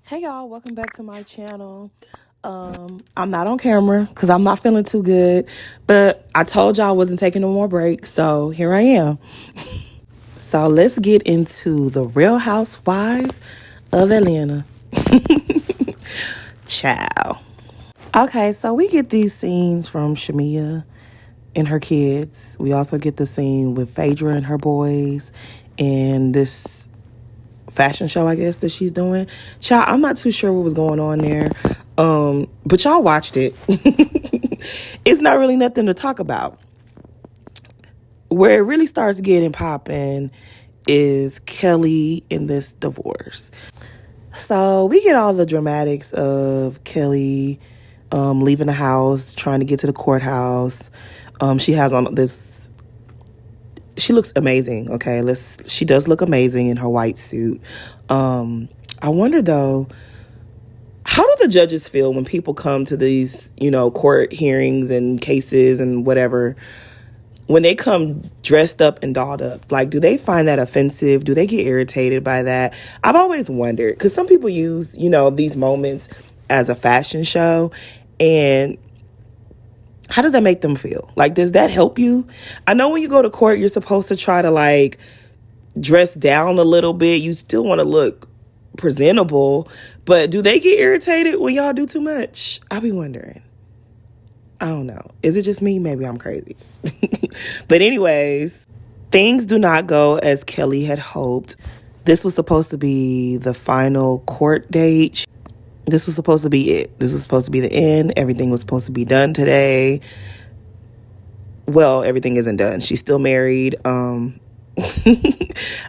Hey y'all, welcome back to my channel. I'm not on camera because I'm not feeling too good, but I told y'all I wasn't taking no more breaks, so here I am. So let's get into the Real Housewives of Atlanta. Ciao. Okay, so we get these scenes from Shamia and her kids. We also get the scene with Phaedra and her boys and this fashion show, I guess, that she's doing. Child, I'm not too sure what was going on there. But y'all watched it. It's not really nothing to talk about. Where it really starts getting popping is Kelly in this divorce. So we get all the dramatics of Kelly leaving the house, trying to get to the courthouse. She has on this. She looks amazing. Okay, she does look amazing in her white suit. I wonder though, how do the judges feel when people come to these, court hearings and cases and whatever, when they come dressed up and dolled up? Like, do they find that offensive? Do they get irritated by that? I've always wondered, because some people use, these moments as a fashion show, and how does that make them feel? Like, does that help you? I know when you go to court, you're supposed to try to, like, dress down a little bit. You still want to look presentable, but do they get irritated when y'all do too much? I be wondering. I don't know. Is it just me? Maybe I'm crazy. But anyways, things do not go as Kelly had hoped. This was supposed to be the final court date. This was supposed to be it. This was supposed to be the end. Everything was supposed to be done today. Well, everything isn't done. She's still married. I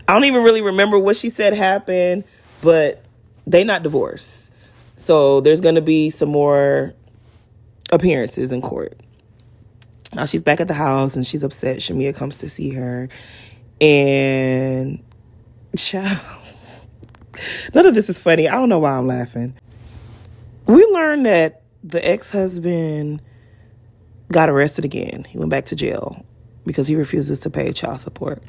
don't even really remember what she said happened, but they not divorced. So there's going to be some more appearances in court. Now she's back at the house and she's upset. Shamia comes to see her. And child, none of this is funny. I don't know why I'm laughing. We learned that the ex-husband got arrested again. He went back to jail because he refuses to pay child support.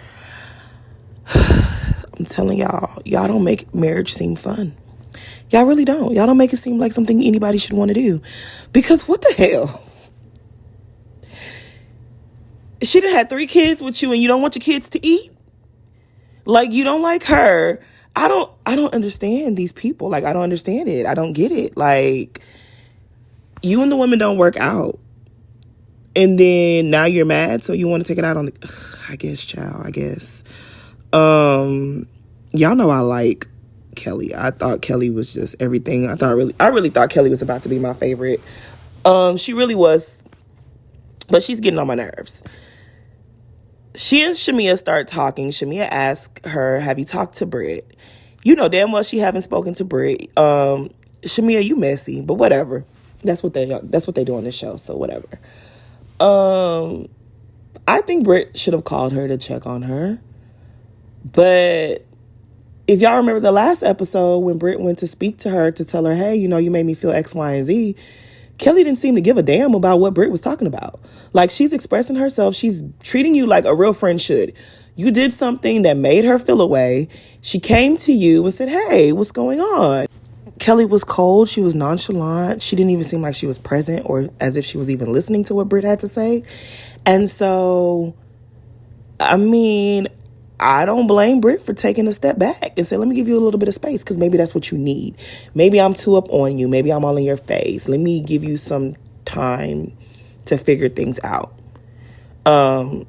I'm telling y'all don't make marriage seem fun. Y'all really don't. Y'all don't make it seem like something anybody should want to do. Because what the hell? She done had 3 kids with you and you don't want your kids to eat? Like, you don't like her. I don't understand these people. Like, I don't understand it. I don't get it. Like, you and the women don't work out. And then now you're mad, so you want to take it out on I guess, child, I guess. Y'all know I like Kelly. I thought Kelly was just everything. I really thought Kelly was about to be my favorite. She really was, but she's getting on my nerves. She and Shamia start talking. Shamia asks her, "Have you talked to Britt?" You know damn well she haven't spoken to Britt. Shamia, you messy, but whatever. That's what they do on this show, so whatever. I think Britt should have called her to check on her. But if y'all remember the last episode when Britt went to speak to her to tell her, hey, you made me feel X, Y, and Z, Kelly didn't seem to give a damn about what Britt was talking about. Like, she's expressing herself. She's treating you like a real friend should. You did something that made her feel away. She came to you and said, hey, what's going on? Kelly was cold. She was nonchalant. She didn't even seem like she was present or as if she was even listening to what Britt had to say. And so, I mean, I don't blame Britt for taking a step back and say, let me give you a little bit of space, because maybe that's what you need. Maybe I'm too up on you. Maybe I'm all in your face. Let me give you some time to figure things out. I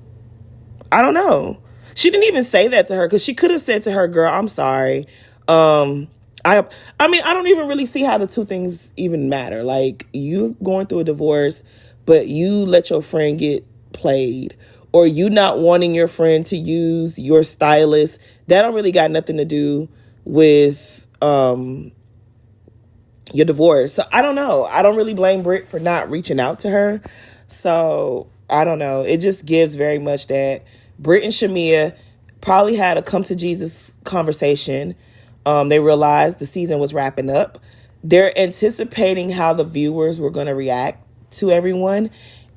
don't know. She didn't even say that to her, because she could have said to her, girl, I'm sorry. I mean, I don't even really see how the two things even matter. Like, you going through a divorce, but you let your friend get played, or you not wanting your friend to use your stylist, that don't really got nothing to do with your divorce. So I don't know. I don't really blame Britt for not reaching out to her. So I don't know. It just gives very much that Britt and Shamia probably had a come to Jesus conversation. They realized the season was wrapping up. They're anticipating how the viewers were going to react to everyone.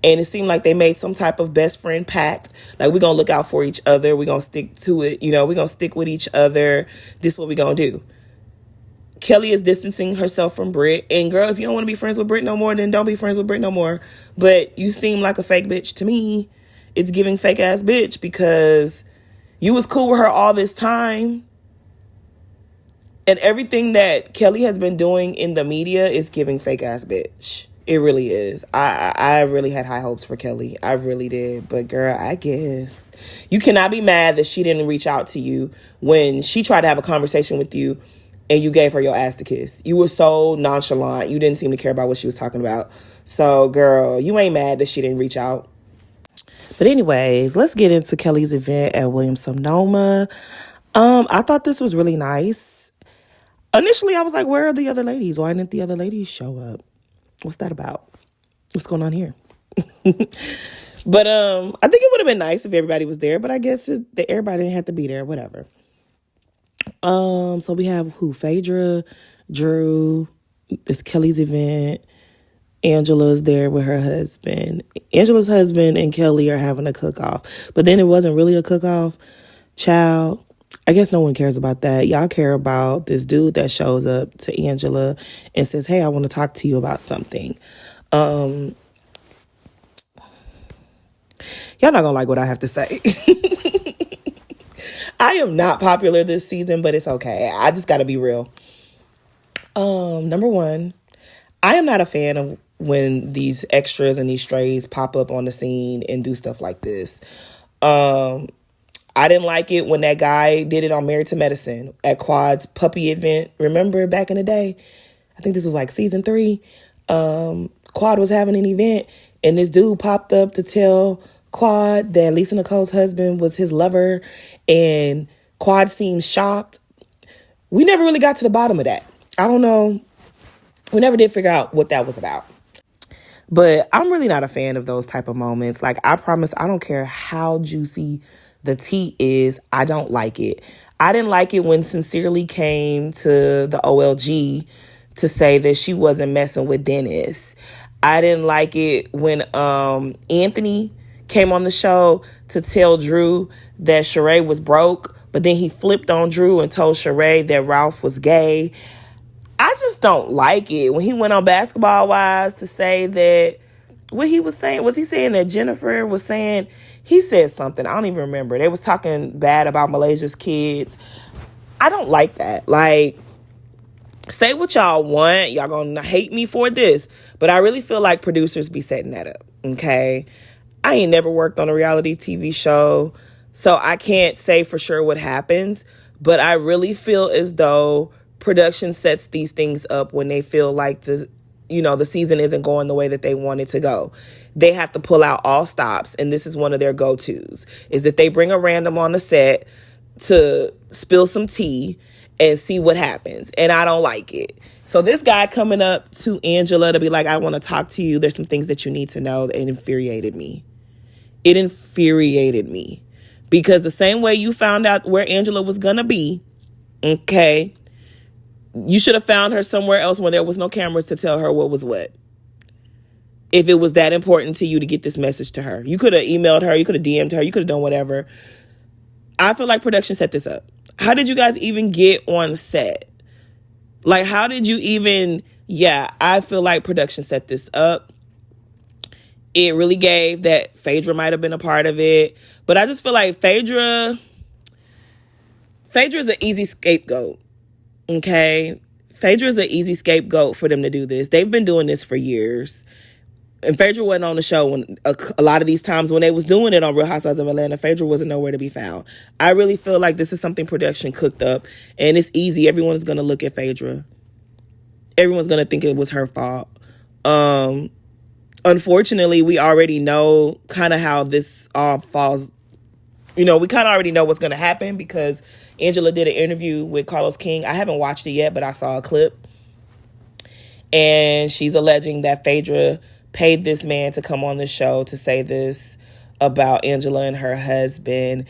And it seemed like they made some type of best friend pact. Like, we're going to look out for each other. We're going to stick to it. We're going to stick with each other. This is what we're going to do. Kelly is distancing herself from Britt. And girl, if you don't want to be friends with Britt no more, then don't be friends with Britt no more. But you seem like a fake bitch to me. It's giving fake ass bitch because you was cool with her all this time. And everything that Kelly has been doing in the media is giving fake ass bitch. It really is. I really had high hopes for Kelly. I really did. But girl, I guess you cannot be mad that she didn't reach out to you when she tried to have a conversation with you and you gave her your ass to kiss. You were so nonchalant. You didn't seem to care about what she was talking about. So girl, you ain't mad that she didn't reach out. But anyways, let's get into Kelly's event at Williams-Sonoma. I thought this was really nice. Initially, I was like, where are the other ladies? Why didn't the other ladies show up? What's that about? What's going on here? But I think it would have been nice if everybody was there, but I guess everybody didn't have to be there, whatever. So we have Phaedra, Drew, it's Kelly's event. Angela's there with her husband. Angela's husband and Kelly are having a cook-off. But then it wasn't really a cook-off. Child, I guess no one cares about that. Y'all care about this dude that shows up to Angela and says, hey, I want to talk to you about something. Y'all not gonna like what I have to say. I am not popular this season, but it's okay. I just gotta be real. Number one, I am not a fan of when these extras and these strays pop up on the scene and do stuff like this. I didn't like it when that guy did it on Married to Medicine at Quad's puppy event. Remember back in the day? I think this was like season 3. Quad was having an event and this dude popped up to tell Quad that Lisa Nicole's husband was his lover, and Quad seemed shocked. We never really got to the bottom of that. I don't know. We never did figure out what that was about. But I'm really not a fan of those type of moments. Like, I promise, I don't care how juicy the tea is. I don't like it. I didn't like it when Sincerely came to the OLG to say that she wasn't messing with Dennis. I didn't like it when Anthony came on the show to tell Drew that Sheree was broke, but then he flipped on Drew and told Sheree that Ralph was gay. I just don't like it. When he went on Basketball Wives to say that, what he was saying, was he saying that Jennifer was saying, he said something, I don't even remember. They was talking bad about Malaysia's kids. I don't like that. Like, say what y'all want. Y'all gonna hate me for this. But I really feel like producers be setting that up, okay? I ain't never worked on a reality TV show, so I can't say for sure what happens. But I really feel as though production sets these things up when they feel like the season isn't going the way that they want it to go. They have to pull out all stops, and this is one of their go-tos, is that they bring a random on the set to spill some tea and see what happens. And I don't like it. So this guy coming up to Angela to be like, I want to talk to you. There's some things that you need to know. It infuriated me. It infuriated me. Because the same way you found out where Angela was going to be, okay, you should have found her somewhere else when there was no cameras to tell her what was what. If it was that important to you to get this message to her. You could have emailed her. You could have DM'd her. You could have done whatever. I feel like production set this up. How did you guys even get on set? Like, how did you even... Yeah, I feel like production set this up. It really gave that Phaedra might have been a part of it. But I just feel like Phaedra is an easy scapegoat. Okay? Phaedra is an easy scapegoat for them to do this. They've been doing this for years. And Phaedra wasn't on the show when a lot of these times when they was doing it on Real Housewives of Atlanta. Phaedra wasn't nowhere to be found. I really feel like this is something production cooked up, and it's easy. Everyone's gonna look at Phaedra. Everyone's gonna think it was her fault. Unfortunately, we already know kind of how this all falls. We kind of already know what's gonna happen because Angela did an interview with Carlos King. I haven't watched it yet, but I saw a clip, and she's alleging that Phaedra paid this man to come on the show to say this about Angela and her husband.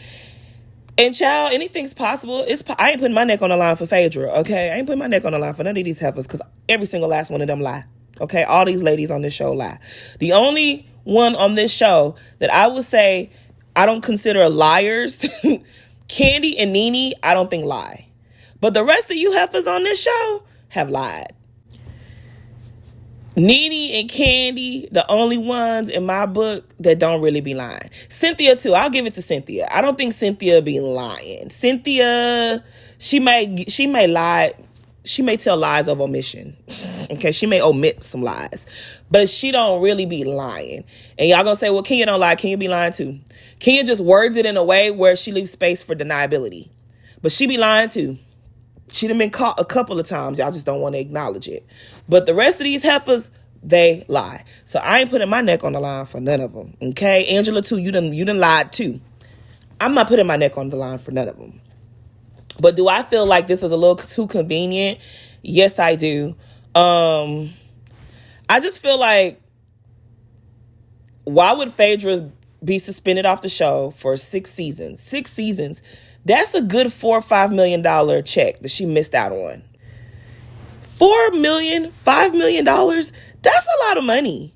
And child, anything's possible. I ain't putting my neck on the line for Phaedra, okay? I ain't putting my neck on the line for none of these heifers because every single last one of them lie, okay? All these ladies on this show lie. The only one on this show that I would say I don't consider liars, Candy and Nene, I don't think lie. But the rest of you heifers on this show, have lied. Nene and Candy, the only ones in my book that don't really be lying. Cynthia too. I'll give it to Cynthia. I don't think Cynthia be lying. Cynthia, she may lie. She may tell lies of omission. Okay, she may omit some lies, but she don't really be lying. And y'all gonna say, well, Kenya don't lie. Kenya be lying too. Kenya just words it in a way where she leaves space for deniability, but she be lying too. She done been caught a couple of times. Y'all just don't want to acknowledge it. But the rest of these heifers, they lie. So I ain't putting my neck on the line for none of them. Okay, Angela too. You done lied too. I'm not putting my neck on the line for none of them. But do I feel like this is a little too convenient? Yes, I do. I just feel like, why would Phaedra be suspended off the show for 6 seasons? 6 seasons. That's a good $4 or $5 million check that she missed out on. $4 million, $5 million. That's a lot of money.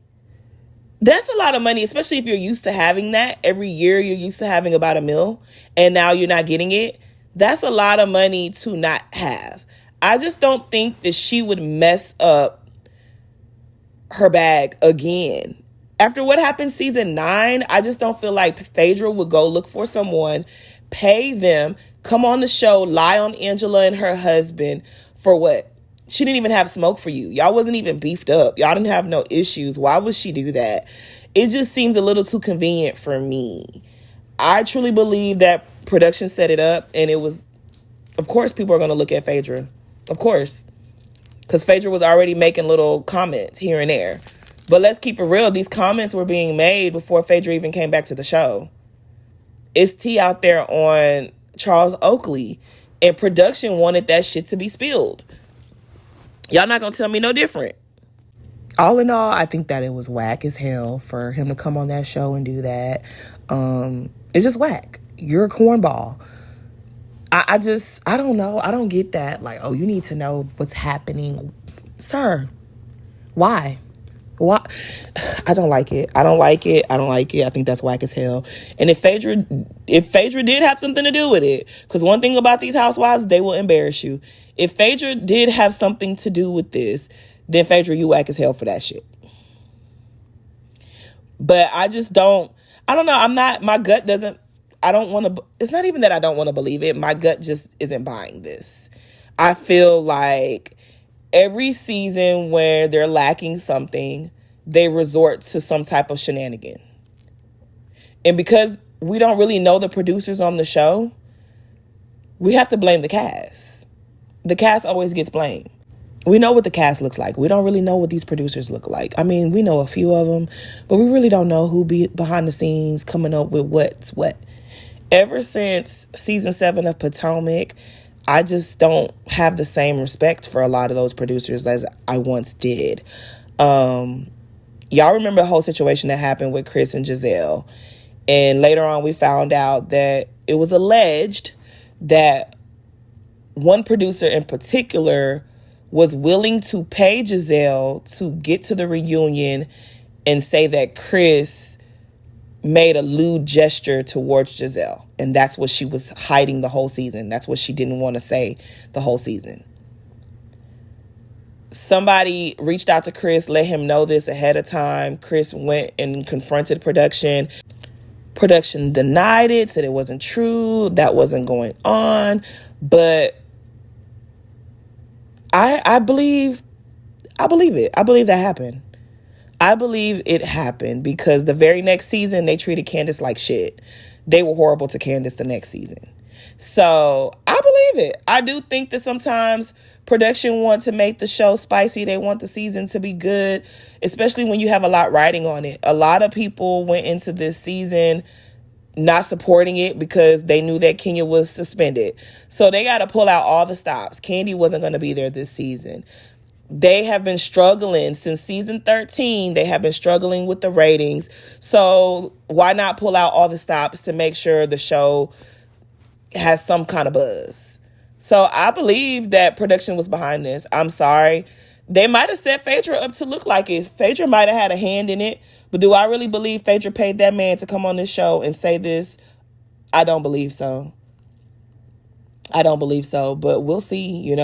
That's a lot of money, especially if you're used to having that. Every year you're used to having about $1 million, and now you're not getting it. That's a lot of money to not have. I just don't think that she would mess up her bag again. After what happened season 9, I just don't feel like Phaedra would go look for someone, pay them, come on the show, lie on Angela and her husband for what? She didn't even have smoke for you. Y'all wasn't even beefed up. Y'all didn't have no issues. Why would she do that? It just seems a little too convenient for me. I truly believe that production set it up, and it was, of course, people are going to look at Phaedra. Of course. Because Phaedra was already making little comments here and there. But let's keep it real. These comments were being made before Phaedra even came back to the show. It's tea out there on Charles Oakley, and production wanted that shit to be spilled. Y'all not going to tell me no different. All in all, I think that it was whack as hell for him to come on that show and do that. It's just whack. You're a cornball. I don't know. I don't get that. Like, oh, you need to know what's happening. Sir, why? Why? I don't like it. I don't like it. I think that's whack as hell. And if Phaedra did have something to do with it, because one thing about these housewives, they will embarrass you. If Phaedra did have something to do with this, then Phaedra, you whack as hell for that shit. But I just don't, I don't know. My gut doesn't, I don't want to, it's not even that I don't want to believe it. My gut just isn't buying this. I feel like every season where they're lacking something, they resort to some type of shenanigan. And because we don't really know the producers on the show, we have to blame the cast. The cast always gets blamed. We know what the cast looks like. We don't really know what these producers look like. I mean, we know a few of them, but we really don't know who be behind the scenes coming up with what's what. Ever since season 7 of Potomac, I just don't have the same respect for a lot of those producers as I once did. Y'all remember the whole situation that happened with Chris and Giselle. And later on, we found out that it was alleged that one producer in particular was willing to pay Giselle to get to the reunion and say that Chris made a lewd gesture towards Giselle. And that's what she was hiding the whole season. That's what she didn't want to say the whole season. Somebody reached out to Chris, let him know this ahead of time. Chris went and confronted production. Production denied it, said it wasn't true, that wasn't going on. But I believe it. I believe that happened. I believe it happened because the very next season, they treated Candace like shit. They were horrible to Candace the next season. So I believe it. I do think that sometimes production want to make the show spicy. They want the season to be good, especially when you have a lot riding on it. A lot of people went into this season not supporting it because they knew that Kenya was suspended. So they got to pull out all the stops. Candy wasn't going to be there this season. They have been struggling since season 13. They have been struggling with the ratings. So why not pull out all the stops to make sure the show has some kind of buzz? So I believe that production was behind this. I'm sorry. They might have set Phaedra up to look like it. Phaedra might have had a hand in it. But do I really believe Phaedra paid that man to come on this show and say this? I don't believe so. But we'll see,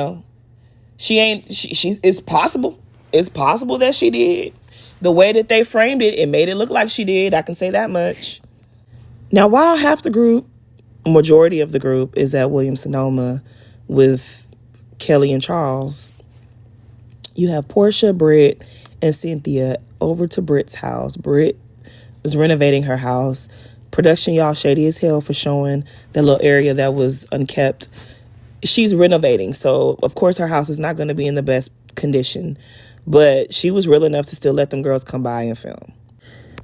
It's possible. It's possible that she did. The way that they framed it, it made it look like she did. I can say that much. Now, while half the group, majority of the group, is at Williams-Sonoma with Kelly and Charles, you have Portia, Britt, and Cynthia over to Britt's house. Britt is renovating her house. Production, y'all, shady as hell for showing that little area that was unkept. She's renovating, so of course her house is not going to be in the best condition, but she was real enough to still let them girls come by and film.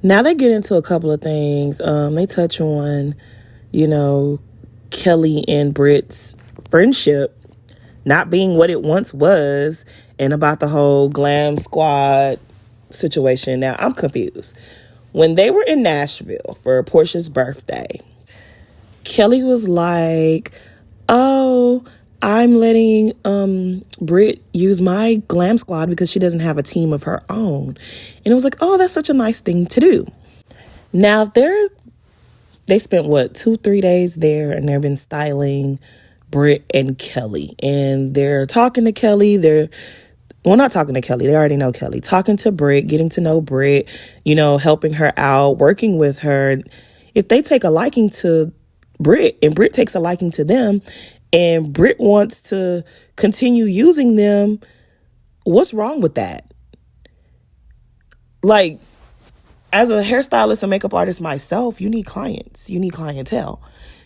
Now they get into a couple of things. They touch on, Kelly and Britt's friendship not being what it once was, and about the whole glam squad situation. Now, I'm confused. When they were in Nashville for Portia's birthday, Kelly was like, oh, I'm letting Britt use my glam squad because she doesn't have a team of her own. And it was like, oh, that's such a nice thing to do. Now, they spent, 2-3 days there, and they've been styling Britt and Kelly. And they're talking to Kelly. Not talking to Kelly. They already know Kelly. Talking to Britt, getting to know Britt, helping her out, working with her. If they take a liking to Britt and Britt takes a liking to them and Britt wants to continue using them, what's wrong with that? Like, as a hairstylist and makeup artist myself, you need clients. You need clientele.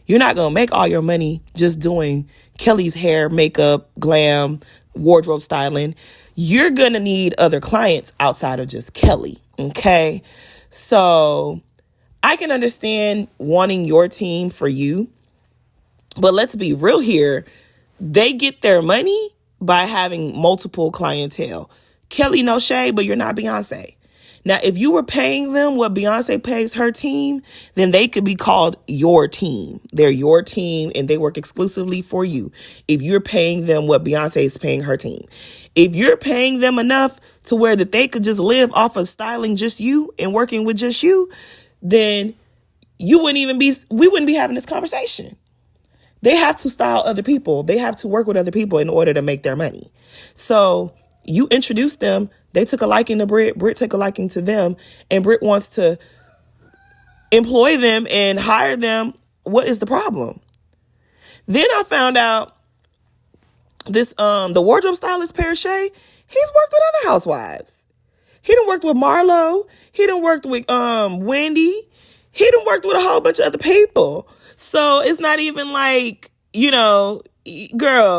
You're not going to make all your money just doing Kelly's hair, makeup, glam, wardrobe styling. You're going to need other clients outside of just Kelly, okay? So I can understand wanting your team for you, but let's be real here. They get their money by having multiple clientele. Kelly, no shade, but you're not Beyonce. Now, if you were paying them what Beyonce pays her team, then they could be called your team. They're your team and they work exclusively for you. If you're paying them what Beyonce is paying her team. If you're paying them enough to where that they could just live off of styling just you and working with just you, then we wouldn't be having this conversation. They have to style other people. They have to work with other people in order to make their money. So you introduce them. They took a liking to Britt. Britt took a liking to them. And Britt wants to employ them and hire them. What is the problem? Then I found out the wardrobe stylist, Parashay, he's worked with other housewives. He done worked with Marlo. He done worked with Wendy. He done worked with a whole bunch of other people. So it's not even like, girl,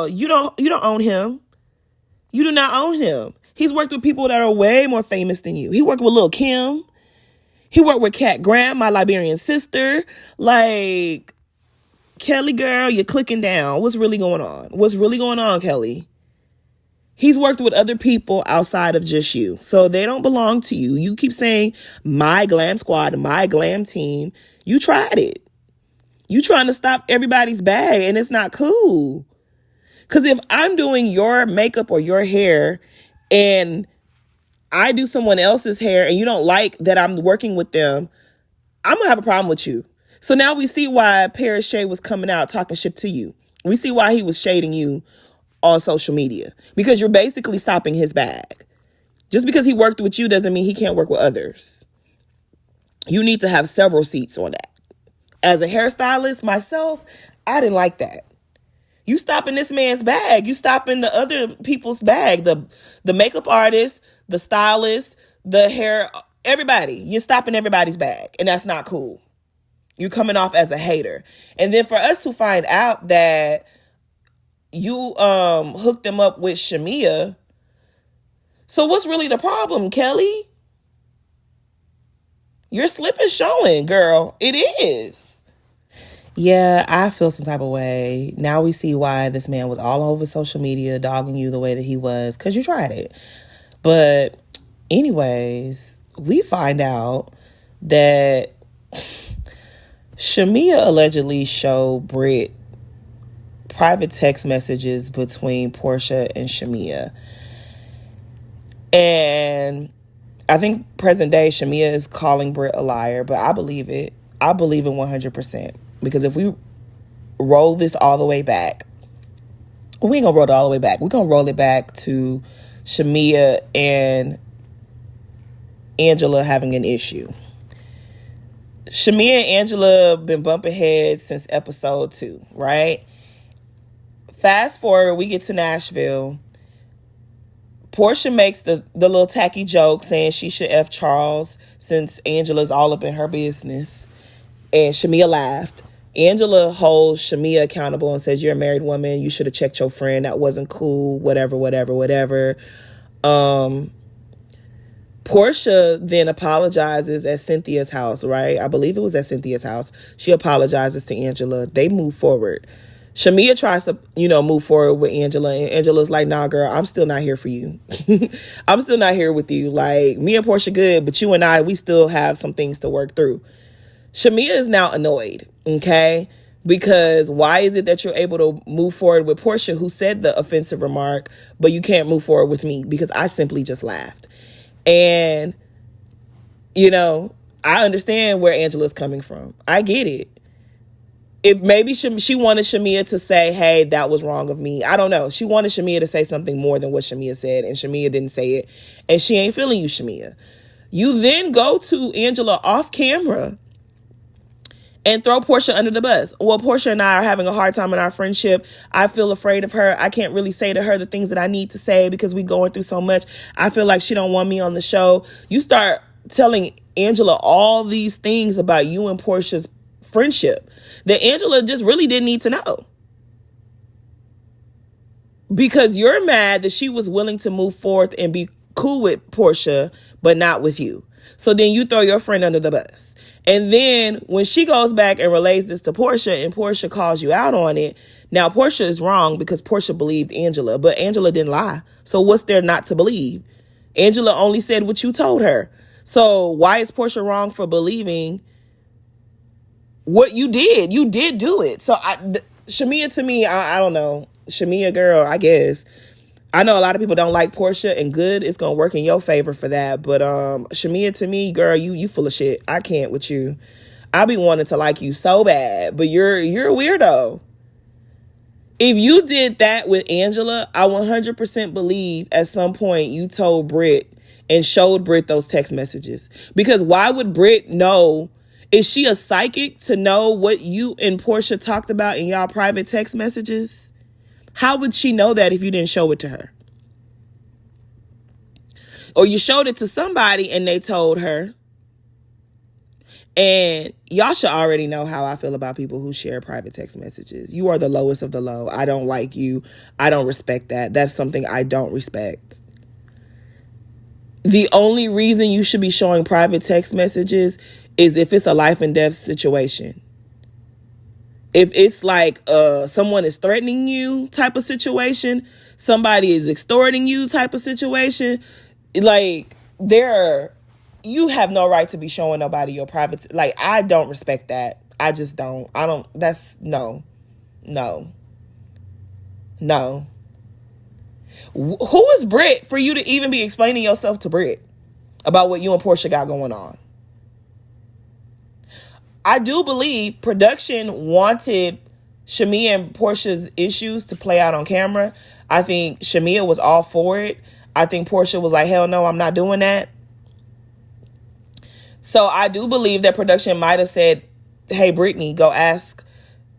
you don't own him. You do not own him. He's worked with people that are way more famous than you. He worked with Lil' Kim. He worked with Kat Grant, my Liberian sister. Like, Kelly, girl, you're clicking down. What's really going on? What's really going on, Kelly? He's worked with other people outside of just you. So they don't belong to you. You keep saying, my glam squad, my glam team. You tried it. You trying to stop everybody's bag, and it's not cool. Because if I'm doing your makeup or your hair and I do someone else's hair and you don't like that I'm working with them, I'm going to have a problem with you. So now we see why Parashay was coming out talking shit to you. We see why he was shading you on social media. Because you're basically stopping his bag. Just because he worked with you doesn't mean he can't work with others. You need to have several seats on that. As a hairstylist myself, I didn't like that. You stopping this man's bag. You stopping the other people's bag. The makeup artist, the stylist, the hair, everybody. You're stopping everybody's bag. And that's not cool. You're coming off as a hater. And then for us to find out that you hooked them up with Shamia. So what's really the problem, Kelly? Your slip is showing, girl. It is. Yeah, I feel some type of way. Now we see why this man was all over social media dogging you the way that he was, because you tried it. But anyways, we find out that Shamia allegedly showed Britt private text messages between Portia and Shamia. And I think present day Shamia is calling Britt a liar, but I believe it. I believe it 100%. Because if we roll this all the way back, We ain't gonna roll it all the way back. We're gonna roll it back to Shamia and Angela having an issue. Shamia and Angela been bumping heads since episode 2, right? Fast forward, we get to Nashville. Portia makes the little tacky joke saying she should F Charles since Angela's all up in her business. And Shamia laughed. Angela holds Shamia accountable and says, you're a married woman. You should have checked your friend. That wasn't cool. Whatever. Portia then apologizes at Cynthia's house, right? I believe it was at Cynthia's house. She apologizes to Angela. They move forward. Shamia tries to, move forward with Angela, and Angela's like, nah, girl, I'm still not here for you. I'm still not here with you. Like, me and Portia good, but you and I, we still have some things to work through. Shamia is now annoyed, okay? Because why is it that you're able to move forward with Portia, who said the offensive remark, but you can't move forward with me? Because I simply just laughed. And, I understand where Angela's coming from. I get it. If maybe she wanted Shamia to say, hey, that was wrong of me. I don't know. She wanted Shamia to say something more than what Shamia said, and Shamia didn't say it. And she ain't feeling you, Shamia. You then go to Angela off camera and throw Portia under the bus. Well, Portia and I are having a hard time in our friendship. I feel afraid of her. I can't really say to her the things that I need to say because we going through so much. I feel like she don't want me on the show. You start telling Angela all these things about you and Portia's friendship that Angela just really didn't need to know. Because you're mad that she was willing to move forth and be cool with Portia, but not with you. So then you throw your friend under the bus. And then when she goes back and relays this to Portia and Portia calls you out on it, now Portia is wrong because Portia believed Angela, but Angela didn't lie. So what's there not to believe? Angela only said what you told her. So why is Portia wrong for believing what you did? You did do it. So Shamia, to me, I don't know. Shamia, girl, I guess. I know a lot of people don't like Portia, and good, it's going to work in your favor for that. But Shamia, to me, girl, you full of shit. I can't with you. I be wanting to like you so bad, but you're a weirdo. If you did that with Angela, I 100% believe at some point you told Britt and showed Britt those text messages. Because why would Britt know? Is she a psychic to know what you and Portia talked about in y'all private text messages? How would she know that if you didn't show it to her? Or you showed it to somebody and they told her. And y'all should already know how I feel about people who share private text messages. You are the lowest of the low. I don't like you. I don't respect that. That's something I don't respect. The only reason you should be showing private text messages is if it's a life and death situation. If it's like someone is threatening you type of situation, somebody is extorting you type of situation, like you have no right to be showing nobody your private. Like, I don't respect that. I just don't. That's no. Who is Britt for you to even be explaining yourself to Britt about what you and Portia got going on? I do believe production wanted Shamia and Portia's issues to play out on camera. I think Shamia was all for it. I think Portia was like, hell no, I'm not doing that. So I do believe that production might have said, hey, Brittany, go ask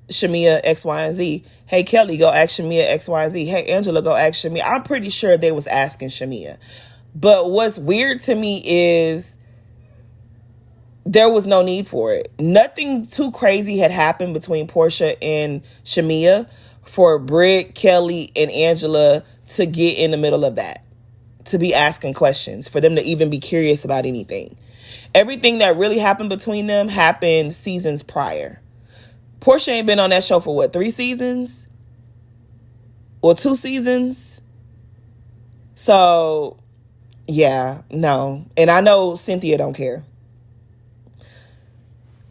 Shamia X, Y, and Z. Hey, Kelly, go ask Shamia X, Y, and Z. Hey, Angela, go ask Shamia. I'm pretty sure they was asking Shamia. But what's weird to me is there was no need for it. Nothing too crazy had happened between Portia and Shamia for Britt, Kelly, and Angela to get in the middle of that, to be asking questions, for them to even be curious about anything. Everything that really happened between them happened seasons prior. Portia ain't been on that show for 3 seasons? Or 2 seasons? So, yeah, no. And I know Cynthia don't care.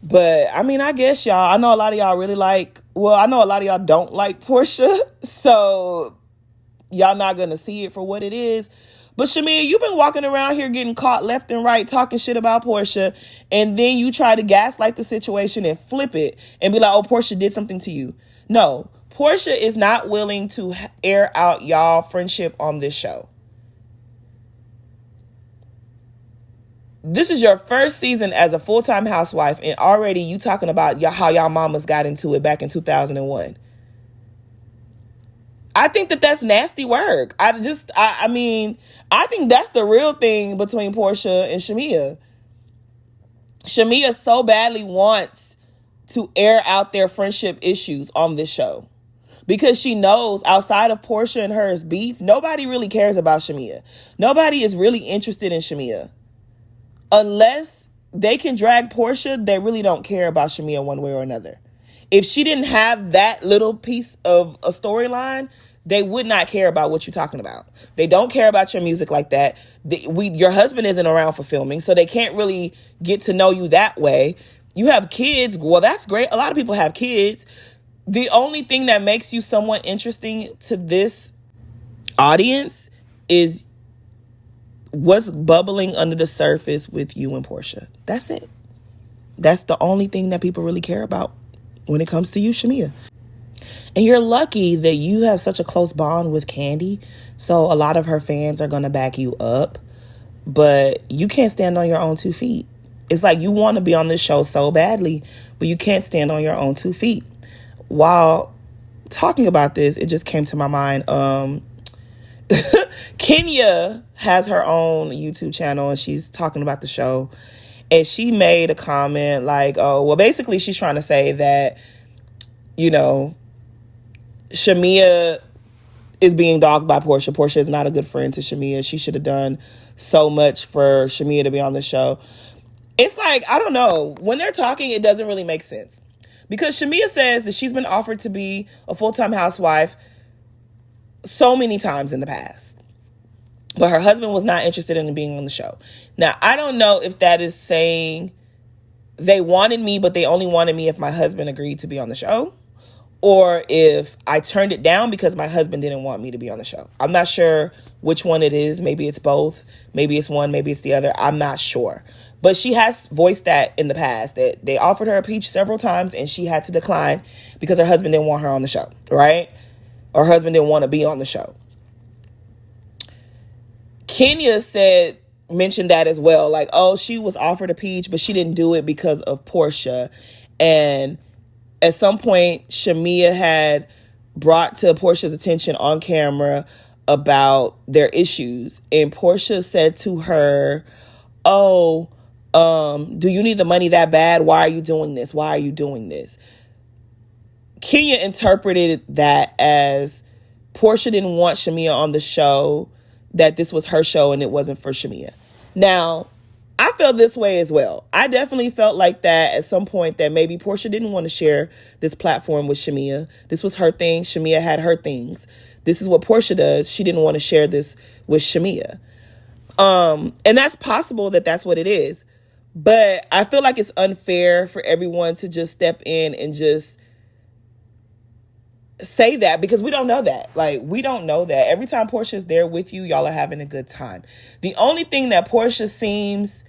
But, I mean, I guess y'all, I know a lot of y'all I know a lot of y'all don't like Portia. So, y'all not going to see it for what it is. But Shamia, you've been walking around here getting caught left and right talking shit about Portia, and then you try to gaslight the situation and flip it and be like, oh, Portia did something to you. No, Portia is not willing to air out y'all friendship on this show. This is your first season as a full-time housewife, and already you talking about how y'all mamas got into it back in 2001. I think that's nasty work. I mean, I think that's the real thing between Portia and Shamea. Shamea so badly wants to air out their friendship issues on this show, because she knows outside of Portia and hers beef, nobody really cares about Shamea. Nobody is really interested in Shamea. Unless they can drag Portia, they really don't care about Shamea one way or another. If she didn't have that little piece of a storyline, they would not care about what you're talking about. They don't care about your music like that. Your husband isn't around for filming, so they can't really get to know you that way. You have kids. Well, that's great. A lot of people have kids. The only thing that makes you somewhat interesting to this audience is what's bubbling under the surface with you and Portia. That's it. That's the only thing that people really care about when it comes to you, Shamea. And you're lucky that you have such a close bond with Kandi. So a lot of her fans are going to back you up. But you can't stand on your own 2 feet. It's like you want to be on this show so badly, but you can't stand on your own 2 feet. While talking about this, it just came to my mind. Kenya has her own YouTube channel, and she's talking about the show. And she made a comment like, oh, well, basically she's trying to say that, you know, Shamea is being dogged by Portia. Portia is not a good friend to Shamea. She should have done so much for Shamea to be on the show. It's like, I don't know. When they're talking, it doesn't really make sense. Because Shamea says that she's been offered to be a full-time housewife so many times in the past. But her husband was not interested in being on the show. Now, I don't know if that is saying they wanted me, but they only wanted me if my husband agreed to be on the show. Or if I turned it down because my husband didn't want me to be on the show. I'm not sure which one it is. Maybe it's both. Maybe it's one. Maybe it's the other. I'm not sure. But she has voiced that in the past, that they offered her a peach several times and she had to decline because her husband didn't want her on the show, right? Or her husband didn't want to be on the show. Kenya mentioned that as well. Like, oh, she was offered a peach, but she didn't do it because of Portia. And at some point, Shamea had brought to Portia's attention on camera about their issues. And Portia said to her, oh, do you need the money that bad? Why are you doing this? Why are you doing this? Kenya interpreted that as Portia didn't want Shamea on the show, that this was her show and it wasn't for Shamea. Now, I felt this way as well. I definitely felt like that at some point, that maybe Portia didn't want to share this platform with Shamea. This was her thing. Shamea had her things. This is what Portia does. She didn't want to share this with Shamea. And that's possible that that's what it is. But I feel like it's unfair for everyone to just step in and just say that, because we don't know that. Like, we don't know that. Every time Portia's there with you, y'all are having a good time. The only thing that Portia seems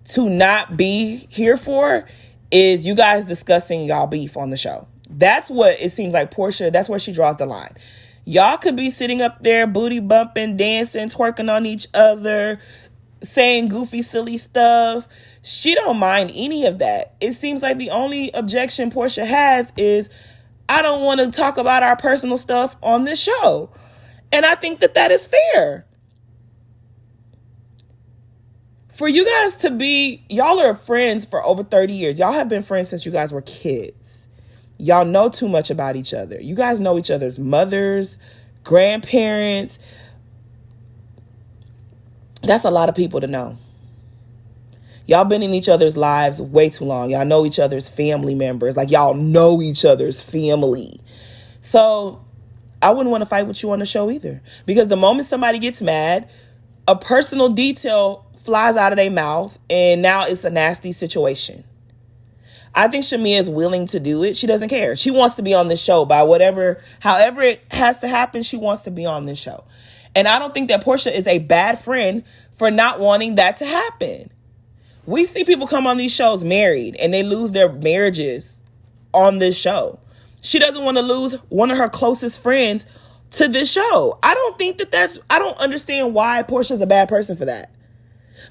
to not be here for is you guys discussing y'all beef on the show. That's what it seems like Portia, that's where she draws the line. Y'all could be sitting up there booty bumping, dancing, twerking on each other, saying goofy, silly stuff. She don't mind any of that. It seems like the only objection Portia has is, I don't want to talk about our personal stuff on this show. And I think that is fair. For you guys to be, y'all are friends for over 30 years. Y'all have been friends since you guys were kids. Y'all know too much about each other. You guys know each other's mothers, grandparents. That's a lot of people to know. Y'all been in each other's lives way too long. Y'all know each other's family members. Like, y'all know each other's family. So I wouldn't want to fight with you on the show either. Because the moment somebody gets mad, a personal detail flies out of their mouth, and now it's a nasty situation. I think Shamea is willing to do it. She doesn't care. She wants to be on this show by however it has to happen. She wants to be on this show. And I don't think that Portia is a bad friend for not wanting that to happen. We see people come on these shows married and they lose their marriages on this show. She doesn't want to lose one of her closest friends to this show. I don't understand why Portia's a bad person for that.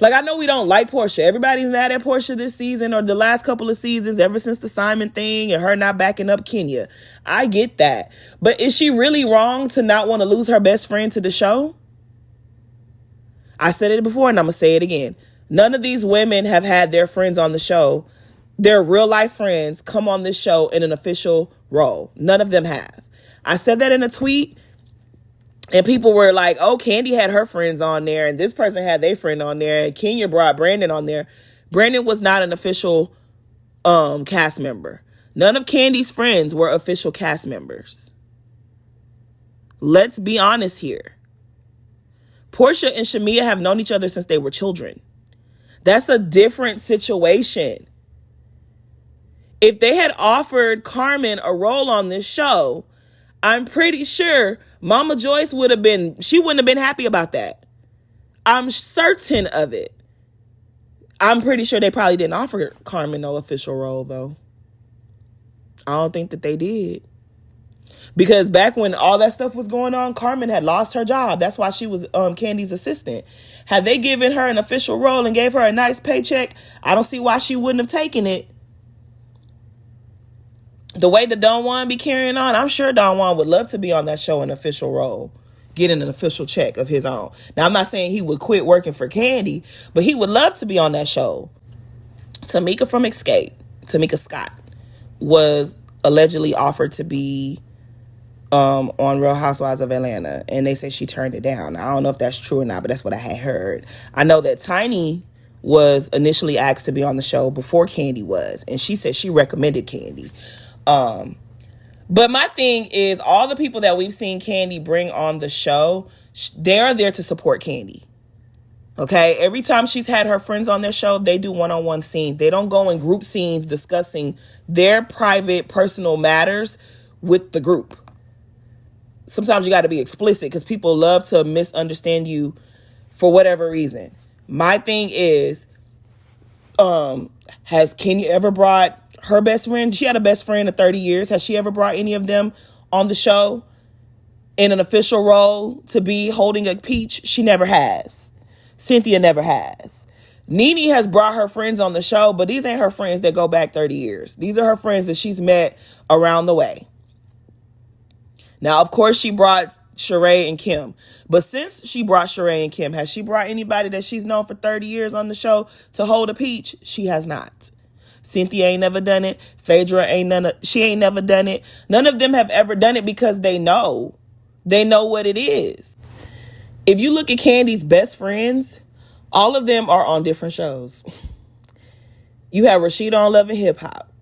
Like, I know we don't like Portia. Everybody's mad at Portia this season or the last couple of seasons ever since the Simon thing and her not backing up Kenya. I get that. But is she really wrong to not want to lose her best friend to the show? I said it before and I'm going to say it again. None of these women have had their friends on the show, their real life friends, come on this show in an official role. None of them have. I said that in a tweet. And people were like, oh, Kandi had her friends on there and this person had their friend on there and Kenya brought Brandon on there. Brandon was not an official cast member. None of Kandi's friends were official cast members. Let's be honest here. Portia and Shamea have known each other since they were children. That's a different situation. If they had offered Carmen a role on this show, I'm pretty sure Mama Joyce wouldn't have been happy about that. I'm certain of it. I'm pretty sure they probably didn't offer Carmen no official role, though. I don't think that they did. Because back when all that stuff was going on, Carmen had lost her job. That's why she was Kandi's assistant. Had they given her an official role and gave her a nice paycheck, I don't see why she wouldn't have taken it. The way that Don Juan be carrying on, I'm sure Don Juan would love to be on that show in an official role, getting an official check of his own. Now, I'm not saying he would quit working for Kandi, but he would love to be on that show. Tamika from Escape, Tamika Scott, was allegedly offered to be on Real Housewives of Atlanta, and they say she turned it down. I don't know if that's true or not, but that's what I had heard. I know that Tiny was initially asked to be on the show before Kandi was, and she said she recommended Kandi. But my thing is, all the people that we've seen Kandi bring on the show, they are there to support Kandi. Okay? Every time she's had her friends on their show, they do one-on-one scenes. They don't go in group scenes discussing their private, personal matters with the group. Sometimes you got to be explicit because people love to misunderstand you for whatever reason. My thing is, has Kenya ever brought her best friend? She had a best friend of 30 years. Has she ever brought any of them on the show in an official role to be holding a peach? She never has. Cynthia never has. Nene has brought her friends on the show, but these ain't her friends that go back 30 years. These are her friends that she's met around the way. Now, of course, she brought Sheree and Kim. But since she brought Sheree and Kim, has she brought anybody that she's known for 30 years on the show to hold a peach? She has not. Cynthia ain't never done it. Phaedra she ain't never done it. None of them have ever done it because they know. They know what it is. If you look at Kandi's best friends, all of them are on different shows. You have Rashida on Love and Hip Hop.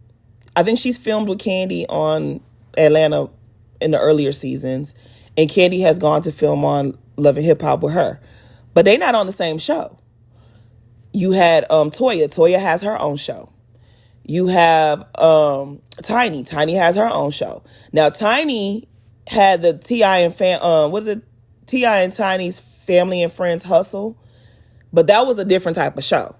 I think she's filmed with Kandi on Atlanta in the earlier seasons. And Kandi has gone to film on Love and Hip Hop with her. But they not on the same show. You had Toya. Toya has her own show. You have Tiny. Tiny has her own show. Now, Tiny had the T.I. and T.I. and Tiny's Family and Friends Hustle. But that was a different type of show.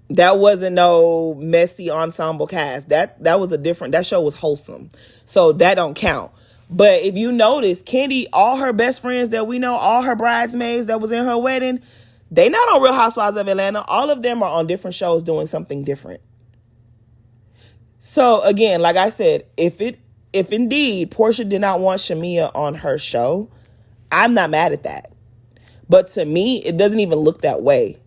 That wasn't no messy ensemble cast. That was a different, that show was wholesome. So that don't count. But if you notice, Kandi, all her best friends that we know, all her bridesmaids that was in her wedding, they not on Real Housewives of Atlanta. All of them are on different shows doing something different. So again, like I said, if indeed Portia did not want Shamea on her show, I'm not mad at that. But to me, it doesn't even look that way.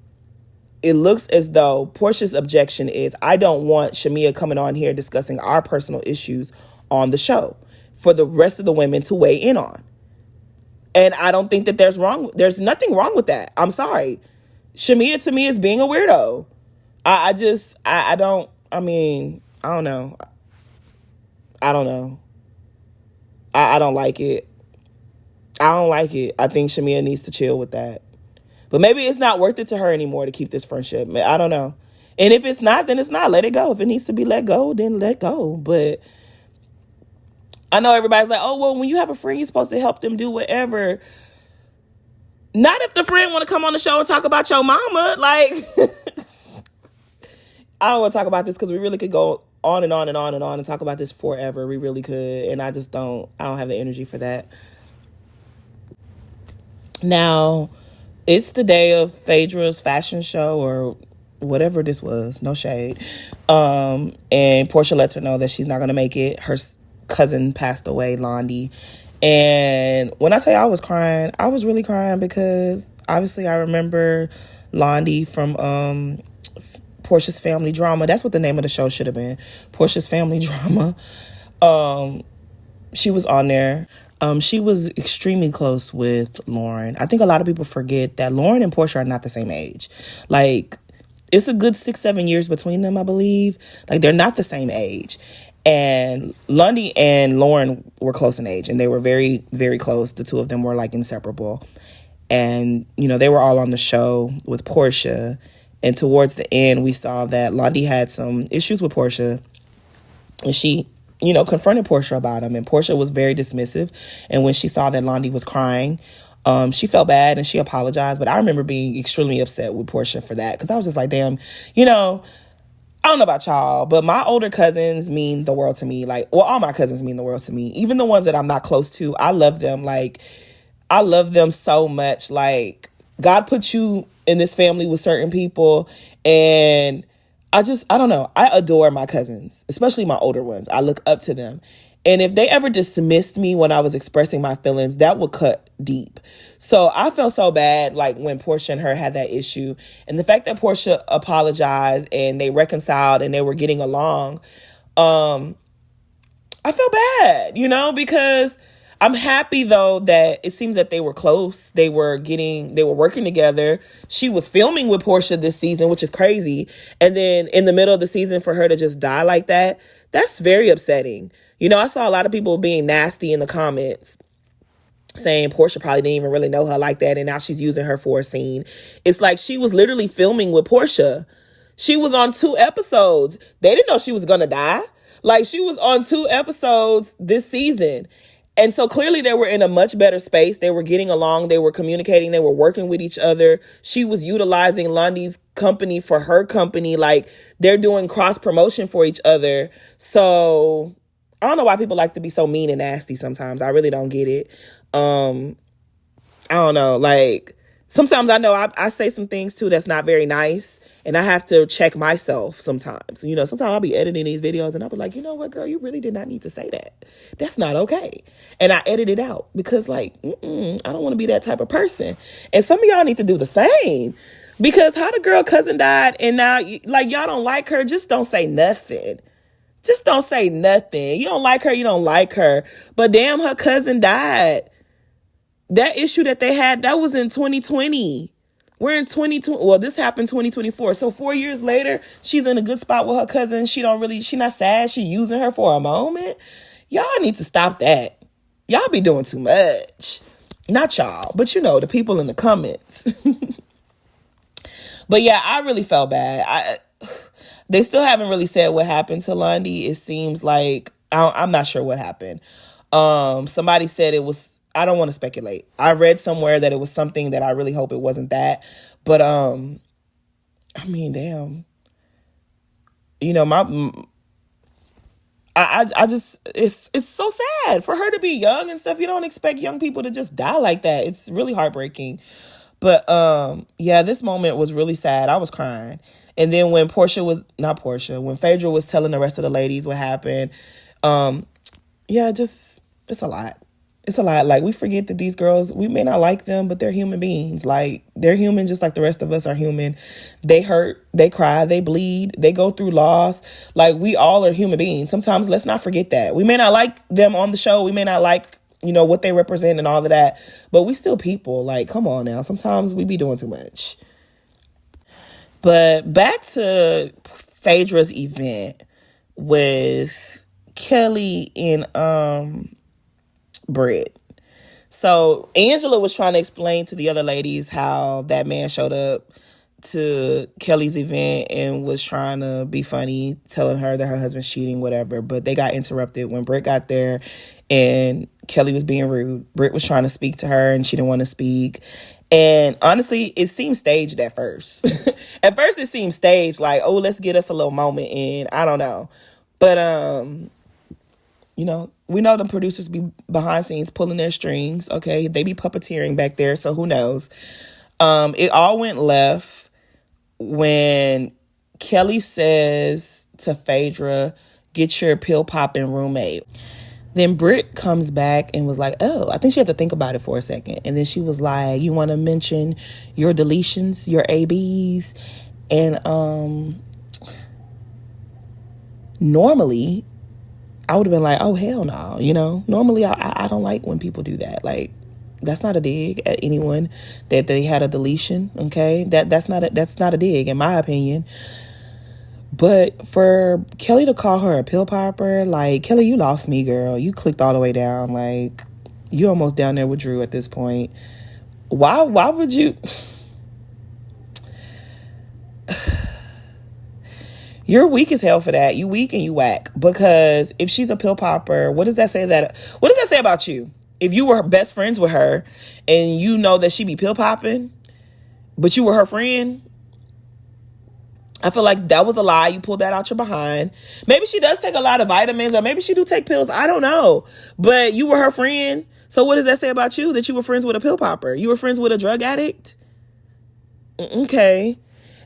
It looks as though Portia's objection is, I don't want Shamea coming on here discussing our personal issues on the show for the rest of the women to weigh in on. And I don't think that there's nothing wrong with that. I'm sorry. Shamea to me is being a weirdo. I don't know. I don't know. I don't like it. I don't like it. I think Shamea needs to chill with that. But maybe it's not worth it to her anymore to keep this friendship. I don't know. And if it's not, then it's not. Let it go. If it needs to be let go, then let go. But I know everybody's like, oh, well, when you have a friend, you're supposed to help them do whatever. Not if the friend want to come on the show and talk about your mama. Like, I don't want to talk about this because we really could go on and on and on and on and talk about this forever. We really could. And I don't have the energy for that. Now, it's the day of Phaedra's fashion show or whatever this was. No shade. And Portia lets her know that she's not going to make it. Her cousin passed away, Londi. And when I tell you I was crying, I was really crying because obviously I remember Londi from Portia's Family Drama. That's what the name of the show should have been. Portia's Family Drama. She was on there. She was extremely close with Lauren. I think a lot of people forget that Lauren and Portia are not the same age. Like, it's a good 6-7 years between them, I believe. Like, they're not the same age. And Lundy and Lauren were close in age, and they were very, very close. The two of them were like inseparable. And, you know, they were all on the show with Portia. And towards the end, we saw that Lundy had some issues with Portia. And she, you know, confronted Portia about him. And Portia was very dismissive. And when she saw that Londi was crying, she felt bad and she apologized. But I remember being extremely upset with Portia for that. Because I was just like, damn, you know, I don't know about y'all, but my older cousins mean the world to me. Like, well, all my cousins mean the world to me. Even the ones that I'm not close to, I love them. Like, I love them so much. Like, God put you in this family with certain people. And I don't know. I adore my cousins, especially my older ones. I look up to them. And if they ever dismissed me when I was expressing my feelings, that would cut deep. So I felt so bad, like, when Portia and her had that issue. And the fact that Portia apologized and they reconciled and they were getting along, I felt bad, you know, because I'm happy, though, that it seems that they were close. They were working together. She was filming with Portia this season, which is crazy. And then in the middle of the season, for her to just die like that, that's very upsetting. You know, I saw a lot of people being nasty in the comments saying Portia probably didn't even really know her like that, and now she's using her for a scene. It's like she was literally filming with Portia. She was on 2 episodes. They didn't know she was going to die. Like, she was on 2 episodes this season. And so clearly they were in a much better space. They were getting along. They were communicating. They were working with each other. She was utilizing Lundy's company for her company. Like, they're doing cross promotion for each other. So I don't know why people like to be so mean and nasty sometimes. I really don't get it. I don't know. Like, sometimes I know I say some things too that's not very nice, and I have to check myself sometimes. You know, sometimes I'll be editing these videos and I'll be like, you know what, girl, you really did not need to say that. That's not okay. And I edit it out because, like, I don't want to be that type of person. And some of y'all need to do the same, because how the girl cousin died and now, like, y'all don't like her, just don't say nothing. Just don't say nothing. You don't like her, you don't like her. But damn, her cousin died. That issue that they had, that was in 2020. We're in 2020. Well, this happened 2024. So 4 years later, she's in a good spot with her cousin. She not sad. She using her for a moment. Y'all need to stop that. Y'all be doing too much. Not y'all, but you know, the people in the comments. But yeah, I really felt bad. They still haven't really said what happened to Lundy. It seems like, I'm not sure what happened. Somebody said it was, I don't want to speculate. I read somewhere that it was something that I really hope it wasn't that. But, I mean, damn. You know, I just, it's so sad for her to be young and stuff. You don't expect young people to just die like that. It's really heartbreaking. But, yeah, this moment was really sad. I was crying. And then when when Phaedra was telling the rest of the ladies what happened, yeah, just, it's a lot. It's a lot. Like, we forget that these girls, we may not like them, but they're human beings. Like, they're human just like the rest of us are human. They hurt, they cry, they bleed, they go through loss. Like, we all are human beings. Sometimes let's not forget that. We may not like them on the show. We may not like, you know, what they represent and all of that, but we still people. Like, come on now. Sometimes we be doing too much. But back to Phaedra's event with Kelly and Britt. So Angela was trying to explain to the other ladies how that man showed up to Kelly's event and was trying to be funny, telling her that her husband's cheating, whatever. But they got interrupted when Britt got there and Kelly was being rude. Britt was trying to speak to her and she didn't want to speak. And honestly, it seemed staged at first. At first, it seemed staged, like, oh, let's get us a little moment in. I don't know. But we know the producers be behind scenes pulling their strings. Okay, they be puppeteering back there, so who knows? It all went left when Kelly says to Phaedra, "Get your pill popping roommate." Then Britt comes back and was like, "Oh," I think she had to think about it for a second, and then she was like, "You want to mention your deletions, your ABs?" And normally I would have been like, "Oh, hell no," Normally I don't like when people do that. Like, that's not a dig at anyone that they had a deletion. Okay, that's not a dig in my opinion. But for Kelly to call her a pill popper, like, Kelly, you lost me, girl. You clicked all the way down. Like, you almost down there with Drew at this point. Why would you? You're weak as hell for that. You weak and you whack. Because if she's a pill popper, what does that say about you? If you were best friends with her and you know that she be pill popping, but you were her friend, I feel like that was a lie. You pulled that out your behind. Maybe she does take a lot of vitamins, or maybe she do take pills. I don't know. But you were her friend. So what does that say about you? That you were friends with a pill popper? You were friends with a drug addict? Okay.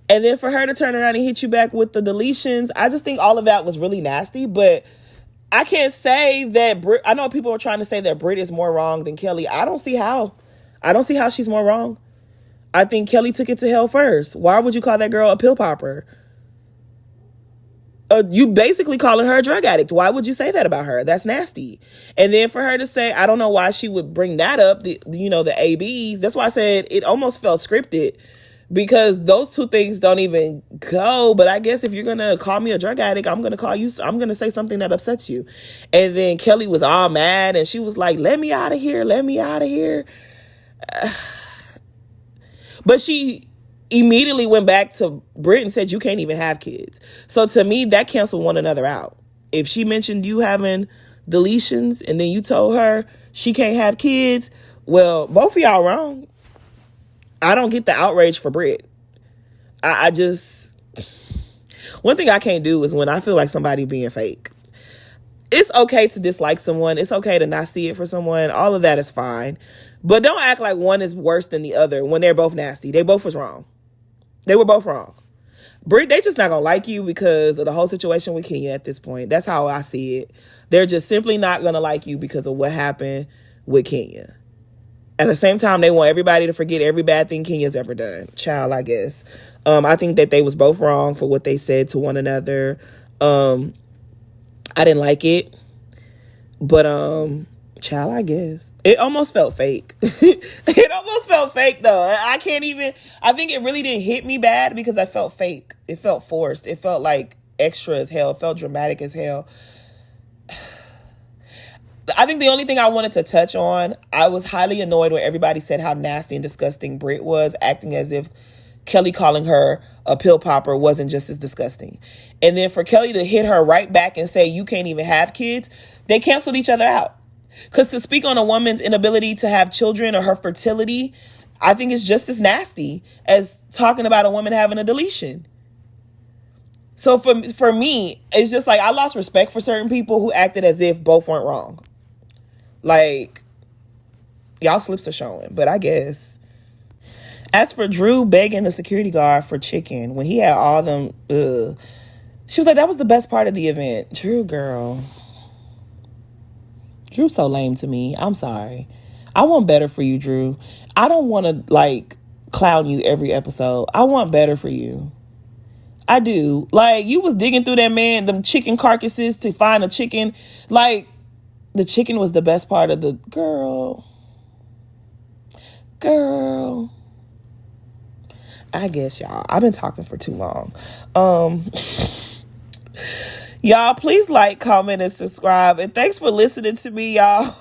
And then for her to turn around and hit you back with the deletions, I just think all of that was really nasty. But I can't say that Britt, I know people are trying to say that Britt is more wrong than Kelly. I don't see how. I don't see how she's more wrong. I think Kelly took it to hell first. Why would you call that girl a pill popper? You basically calling her a drug addict. Why would you say that about her? That's nasty. And then for her to say, I don't know why she would bring that up, the ABs. That's why I said it almost felt scripted, because those two things don't even go. But I guess if you're going to call me a drug addict, I'm going to say something that upsets you. And then Kelly was all mad and she was like, let me out of here. Let me out of here. But she immediately went back to Britt and said, you can't even have kids. So to me, that canceled one another out. If she mentioned you having deletions and then you told her she can't have kids, well, both of y'all wrong. I don't get the outrage for Britt. I just... One thing I can't do is when I feel like somebody being fake. It's okay to dislike someone. It's okay to not see it for someone. All of that is fine. But don't act like one is worse than the other when they're both nasty. They both was wrong. They were both wrong. Britt, they just not going to like you because of the whole situation with Kenya at this point. That's how I see it. They're just simply not going to like you because of what happened with Kenya. At the same time, they want everybody to forget every bad thing Kenya's ever done. Child, I guess. I think that they was both wrong for what they said to one another. I didn't like it. But, child, I guess. It almost felt fake. It almost felt fake, though. I think it really didn't hit me bad because I felt fake. It felt forced. It felt like extra as hell. It felt dramatic as hell. I think the only thing I wanted to touch on, I was highly annoyed when everybody said how nasty and disgusting Britt was, acting as if Kelly calling her a pill popper wasn't just as disgusting. And then for Kelly to hit her right back and say, you can't even have kids, they canceled each other out. Because to speak on a woman's inability to have children or her fertility, I think it's just as nasty as talking about a woman having a deletion. So for me, it's just like I lost respect for certain people who acted as if both weren't wrong. Like, y'all slips are showing, but I guess. As for Drew begging the security guard for chicken when he had all them, she was like, that was the best part of the event. Drew, girl. Drew's so lame to me. I'm sorry. I want better for you, Drew. I don't want to, like, clown you every episode. I want better for you. I do. Like, you was digging through that man, them chicken carcasses to find a chicken. Like, the chicken was the best part of the... Girl. I guess, y'all. I've been talking for too long. Y'all, please like, comment, and subscribe. And thanks for listening to me, y'all.